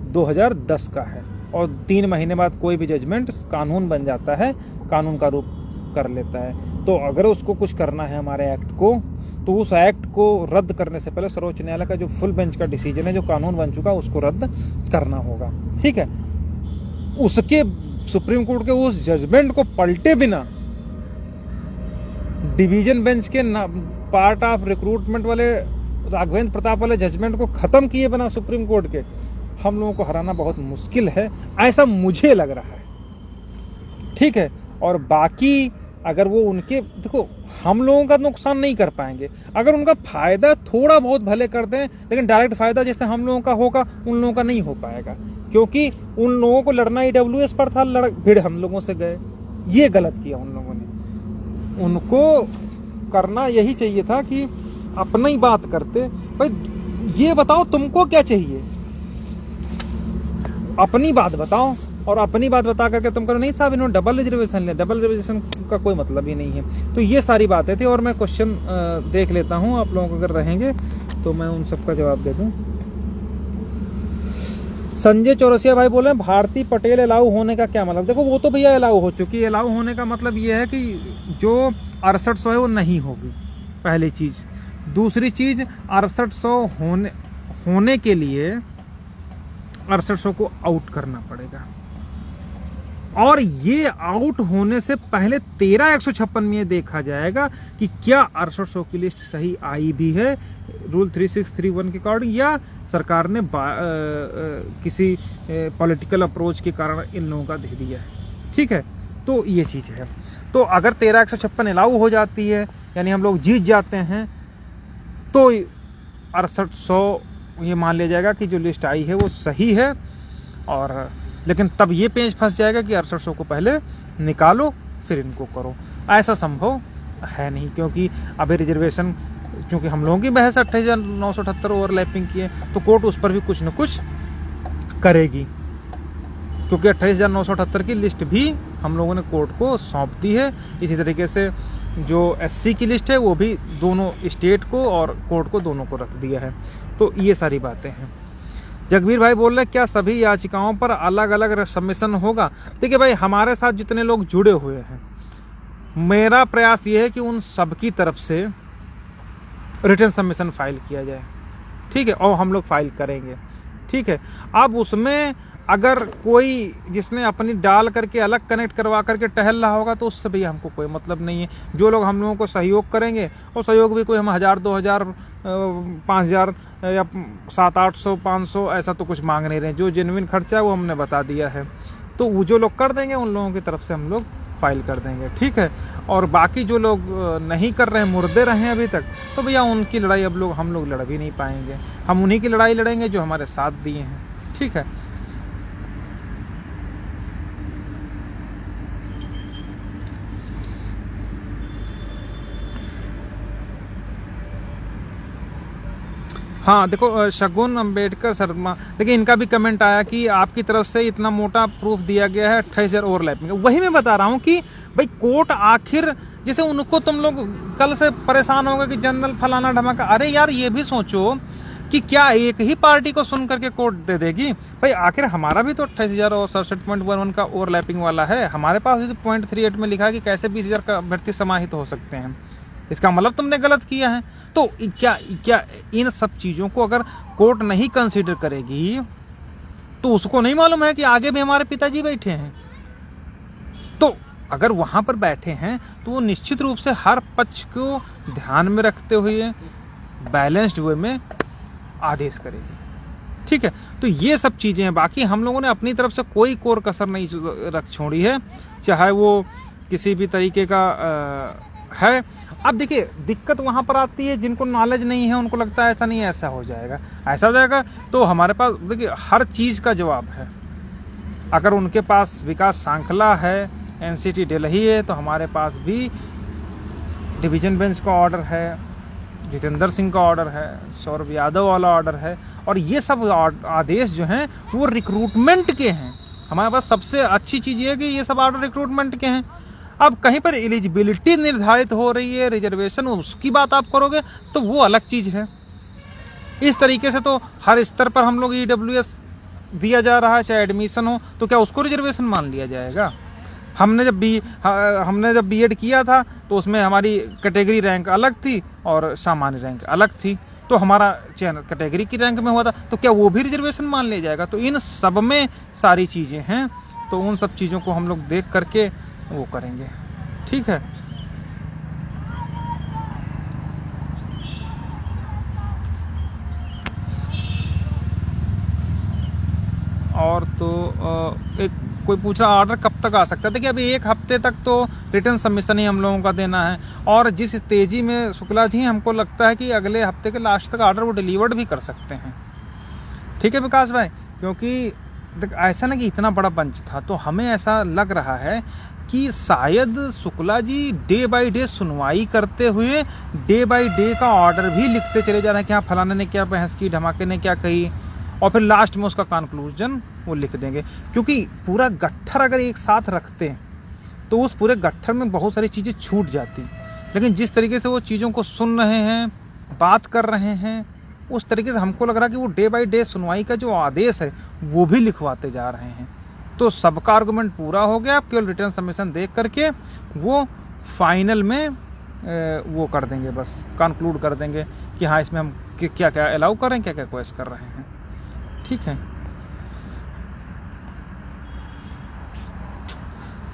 2010 का है और 3 महीने बाद कोई भी जजमेंट कानून बन जाता है, कानून का रूप कर लेता है। तो अगर उसको कुछ करना है हमारे एक्ट को, तो उस एक्ट को रद्द करने से पहले सर्वोच्च न्यायालय का जो फुल बेंच का डिसीजन है, जो कानून बन चुका, उसको रद्द करना होगा। ठीक है, उसके सुप्रीम कोर्ट के उस जजमेंट को पलटे बिना डिवीजन बेंच के पार्ट ऑफ रिक्रूटमेंट वाले राघवेंद्र प्रताप वाले जजमेंट को खत्म किए बिना सुप्रीम कोर्ट के हम लोगों को हराना बहुत मुश्किल है, ऐसा मुझे लग रहा है। ठीक है, और बाकी अगर वो उनके, देखो हम लोगों का नुकसान नहीं कर पाएंगे, अगर उनका फायदा थोड़ा बहुत भले कर दें, लेकिन डायरेक्ट फायदा जैसे हम लोगों का होगा उन लोगों का नहीं हो पाएगा, क्योंकि उन लोगों को लड़ना ईडब्ल्यूएस पर था, भिड़ हम लोगों से गए, ये गलत किया उन लोगों ने। उनको करना यही चाहिए था कि अपना ही बात करते, भाई ये बताओ तुमको क्या चाहिए, अपनी बात बताओ, और अपनी बात बता करके तुम करो नहीं साहब इन्होंने डबल रिजर्वेशन ले, डबल रिजर्वेशन का कोई मतलब ही नहीं है। तो ये सारी बातें थी, और मैं क्वेश्चन देख लेता हूं, आप लोगों अगर रहेंगे तो मैं उन सबका जवाब दे दूं। संजय चौरसिया भाई बोले भारती पटेल अलाउ होने का क्या मतलब, देखो वो तो भैया अलाउ हो चुकी है। अलाउ होने का मतलब ये है कि जो 6800 है वो नहीं होगी, पहली चीज। दूसरी चीज 6800 होने के लिए 6800 को आउट करना पड़ेगा, और ये आउट होने से पहले 13-156 में देखा जाएगा कि क्या 6800 की लिस्ट सही आई भी है रूल 3631 के अकॉर्डिंग, या सरकार ने किसी पॉलिटिकल अप्रोच के कारण इन लोगों का दे दिया है। ठीक है, तो ये चीज है। तो अगर 13-156 अलाउ हो जाती है, यानी हम लोग जीत जाते हैं, तो 6800 ये मान लिया जाएगा कि जो लिस्ट आई है वो सही है, और लेकिन तब ये पेंच फंस जाएगा कि 6800 को पहले निकालो फिर इनको करो। ऐसा संभव है नहीं, क्योंकि अभी रिजर्वेशन, क्योंकि हम लोगों की बहस 28,978 ओवरलैपिंग की है, तो कोर्ट उस पर भी कुछ न कुछ करेगी, क्योंकि 28,978 की लिस्ट भी हम लोगों ने कोर्ट को सौंप दी है। इसी तरीके से जो SC की लिस्ट है वो भी दोनों स्टेट को और कोर्ट को, दोनों को रख दिया है। तो ये सारी बातें हैं। जगबीर भाई बोल रहे हैं क्या सभी याचिकाओं पर अलग अलग सबमिशन होगा? देखिए भाई, हमारे साथ जितने लोग जुड़े हुए हैं, मेरा प्रयास ये है कि उन सबकी तरफ से रिटर्न सबमिशन फाइल किया जाए, ठीक है, और हम लोग फाइल करेंगे, ठीक है। अब उसमें अगर कोई जिसने अपनी डाल करके अलग कनेक्ट करवा करके टहल रहा होगा तो उससे भी हमको कोई मतलब नहीं है। जो लोग हम लोगों को सहयोग करेंगे, और सहयोग भी कोई हम 1000, 2000, 5000 या 700-800, 500 ऐसा तो कुछ मांग नहीं रहे। जो जेन्युइन खर्चा है वो हमने बता दिया है, तो वो जो लोग कर देंगे उन लोगों की तरफ से हम लोग फाइल कर देंगे, ठीक है। और बाकी जो लोग नहीं कर रहे हैं, मुर्दे रहे हैं अभी तक, तो भैया उनकी लड़ाई अब हम लोग लड़ भी नहीं पाएंगे। हम उन्हीं की लड़ाई लड़ेंगे जो हमारे साथ दिए हैं, ठीक है। हाँ देखो, शगुन अम्बेडकर शर्मा, देखिए इनका भी कमेंट आया कि आपकी तरफ से इतना मोटा प्रूफ दिया गया है 28,000 ओवरलैपिंग। वही मैं बता रहा हूँ कि भाई कोर्ट आखिर, जैसे उनको तुम लोग कल से परेशान होगे कि जनरल फलाना ढमाका, अरे यार ये भी सोचो कि क्या एक ही पार्टी को सुन करके कोर्ट दे देगी? भाई आखिर हमारा भी तो 28,000 और 67.11 का ओवरलैपिंग वाला है। हमारे पास 0.38 में लिखा है कि कैसे 20,000 का अभ्यर्थी समाहित हो सकते हैं। इसका मतलब तुमने गलत किया है। तो क्या इन सब चीजों को अगर कोर्ट नहीं कंसीडर करेगी तो उसको नहीं मालूम है कि आगे भी हमारे पिताजी बैठे हैं? तो अगर वहां पर बैठे हैं तो वो निश्चित रूप से हर पक्ष को ध्यान में रखते हुए बैलेंस्ड वे में आदेश करेगी, ठीक है। तो ये सब चीजें हैं। बाकी हम लोगों ने अपनी तरफ से कोई कोर कसर नहीं रख छोड़ी है, चाहे वो किसी भी तरीके का है। अब देखिए दिक्कत वहां पर आती है जिनको नॉलेज नहीं है, उनको लगता है ऐसा नहीं है, ऐसा हो जाएगा, ऐसा हो जाएगा। तो हमारे पास देखिए हर चीज का जवाब है। अगर उनके पास विकास सांखला है, NCT दिल्ली है, तो हमारे पास भी डिवीजन बेंच का ऑर्डर है, जितेंद्र सिंह का ऑर्डर है, सौरभ यादव वाला ऑर्डर है, और ये सब आदेश जो हैं वो रिक्रूटमेंट के हैं। हमारे पास सबसे अच्छी चीज ये है कि ये सब ऑर्डर रिक्रूटमेंट के हैं। अब कहीं पर एलिजिबिलिटी निर्धारित हो रही है, रिजर्वेशन, उसकी बात आप करोगे तो वो अलग चीज है। इस तरीके से तो हर स्तर पर हम लोग EWS दिया जा रहा है, चाहे एडमिशन हो, तो क्या उसको रिजर्वेशन मान लिया जाएगा? हमने जब B.Ed किया था तो उसमें हमारी कैटेगरी रैंक अलग थी और सामान्य रैंक अलग थी, तो हमारा चयन कैटेगरी की रैंक में हुआ था, तो क्या वो भी रिजर्वेशन मान लिया जाएगा? तो इन सब में सारी चीजें हैं, तो उन सब चीजों को हम लोग देख करके वो करेंगे, ठीक है। और तो एक कोई पूछ रहा ऑर्डर कब तक आ सकता है? देखिए अभी 1 हफ्ते तक तो रिटर्न सबमिशन ही हम लोगों का देना है, और जिस तेजी में शुक्ला जी हमको लगता है कि अगले हफ्ते के लास्ट तक ऑर्डर वो डिलीवर्ड भी कर सकते हैं, ठीक है विकास भाई। क्योंकि ऐसा ना कि इतना बड़ा बंच था, तो हमें ऐसा लग रहा है कि शायद Shukla ji day by day सुनवाई करते हुए डे बाय डे का ऑर्डर भी लिखते चले जा रहे हैं कि हाँ फलाने ने क्या बहस की, धमाके ने क्या कही, और फिर लास्ट में उसका कंक्लूजन वो लिख देंगे। क्योंकि पूरा गट्ठर अगर एक साथ रखते हैं तो उस पूरे गट्ठर में बहुत सारी चीज़ें छूट जाती, लेकिन जिस तरीके से वो चीज़ों को सुन रहे हैं, बात कर रहे हैं, उस तरीके से हमको लग रहा है कि वो डे बाय डे सुनवाई का जो आदेश है वो भी लिखवाते जा रहे हैं। तो सबका आर्गुमेंट पूरा हो गया, आप केवल रिटर्न सबमिशन देख करके वो फाइनल में वो कर देंगे, बस कंक्लूड कर देंगे कि हाँ इसमें हम क्या क्या अलाउ कर रहे हैं, क्या क्या क्वेश्चन कर रहे हैं, ठीक है।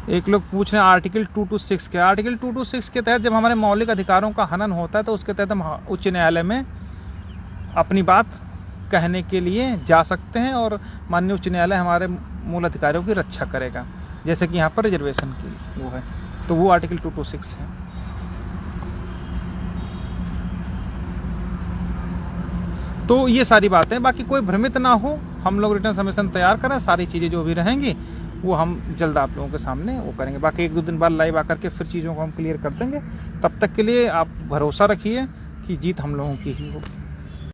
एक लोग पूछ रहे हैं आर्टिकल 226 के, आर्टिकल 226 के तहत जब हमारे मौलिक अधिकारों का हनन होता है तो उसके तहत हम उच्च न्यायालय में अपनी बात कहने के लिए जा सकते हैं, और माननीय उच्च न्यायालय हमारे मूल अधिकारियों की रक्षा करेगा, जैसे कि यहाँ पर रिजर्वेशन की वो है, तो वो आर्टिकल 226 है। तो ये सारी बातें, बाकी कोई भ्रमित ना हो, हम लोग रिटर्न सबमिशन तैयार करें, सारी चीज़ें जो भी रहेंगी वो हम जल्द आप लोगों के सामने वो करेंगे। बाकी 1-2 दिन बाद लाइव आकर के फिर चीज़ों को हम क्लियर कर देंगे। तब तक के लिए आप भरोसा रखिए कि जीत हम लोगों की ही होगी।